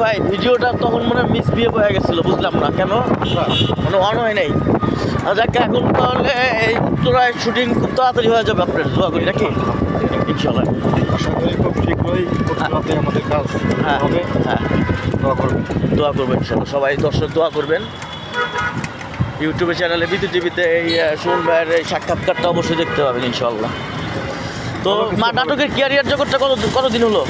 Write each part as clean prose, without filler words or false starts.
ভাই ভিডিওটা তখন মনে মিসবিহেভ হয়ে গেছিলো, বুঝলাম না কেন, মানে অন হয় নাই। যাকে এখন তাহলে এই উত্তরায় শুটিং খুব তাড়াতাড়ি হয়ে যাবে, আপনার দোয়া করি নাকি ইনশাল্লাহ। আশা করি খুব শীঘ্রই উত্তরাতে আমাদের কাজ হ্যাঁ হবে। হ্যাঁ, দোয়া করবেন। দোয়া করবেন ইনশাল্লাহ, সবাই দর্শক দোয়া করবেন। ইউটিউবে চ্যানেলে বিদ্যুৎ টিভিতে এই সুমন ভাইয়ের এই সাক্ষাৎকারটা অবশ্যই দেখতে পাবেন ইনশাল্লাহ। তো মা নাটকের ক্যারিয়ার জগৎটা কতদিন হলো?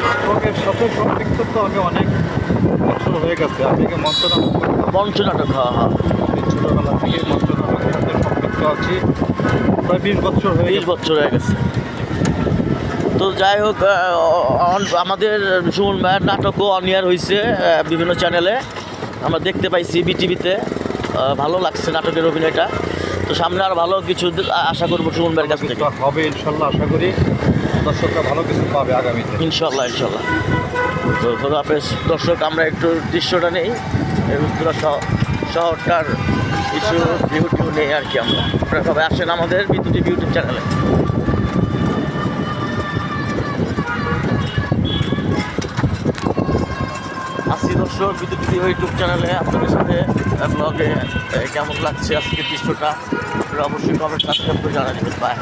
নাটকের সাথে সম্পৃক্ত তো আমি অনেক বছর হয়ে গেছে। আমি মঞ্চ নাটক করতাম। মঞ্চ নাটক, হ্যাঁ হ্যাঁ, আমি ছোটোবেলা থেকে মঞ্চ নাটকের সাথে সম্পৃক্ত আছি, প্রায় 20 বছর হয়ে 20 বছর হয়ে গেছে। তো যাই হোক, আমাদের সুমন ভাইয়ের নাটকও অন এয়ার হয়েছে বিভিন্ন চ্যানেলে, আমরা দেখতে পাইছি বিটিভিতে। ভালো লাগছে নাটকের অভিনয়টা। তো সামনে আর ভালো কিছু আশা করবো সুমন ভাইয়ের কাছ থেকে। হবে ইনশাল্লাহ, আশা করি দর্শকরা ভালো কিছু পাবে আগামীতে ইনশাল্লাহ ইনশাল্লাহ। তো খোদা হাফেজ দর্শক, আমরা একটু দৃশ্যটা নেই, উত্তরা শহরটার কিছু ভিউ নেই আর কি। আপনারা সবাই আসেন আমাদের বিদ্যুৎ টিভি ইউটিউব চ্যানেলে। আসি দর্শক বিদ্যুৎ টিভি ইউটিউব চ্যানেলে আপনাদের সাথে ব্লগে কেমন লাগছে আজকের দৃশ্যটা, আপনারা অবশ্যই কমেন্ট সাবস্ক্রাইব করে জানা দেবেন। বাই।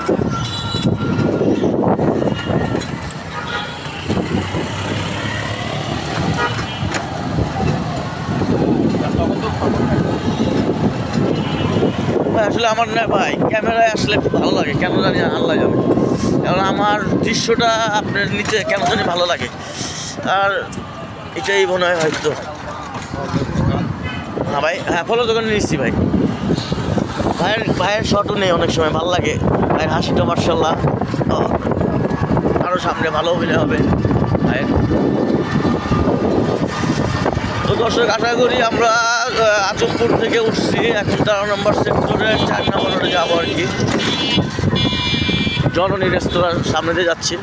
ভাই আসলে আমার না ভাই, ক্যামেরায় আসলে খুব ভালো লাগে, কেন জানি আল্লাহ যাবে, কারণ আমার দৃশ্যটা আপনার নিচে কেন জানি ভালো লাগে। আর এটাই মনে হয় হয়তো। হ্যাঁ ভাই, হ্যাঁ ফলো দোকানে নিচ্ছি ভাই। ভাইয়ের শটও নেই অনেক সময়, ভালো লাগে ভাইয়ের হাসিটা মার্শাল্লাহ। আরও সামনে ভালো অভিনয় হবে ভাইয়ের। তো দর্শক আশা করি আমরা আজমপুর থেকে উঠছি, এখন 13 নম্বর সেক্টরে 4 নম্বর রোডে যাবো আর কি। জননী রেস্তোরাঁর সামনে দিয়ে যাচ্ছি।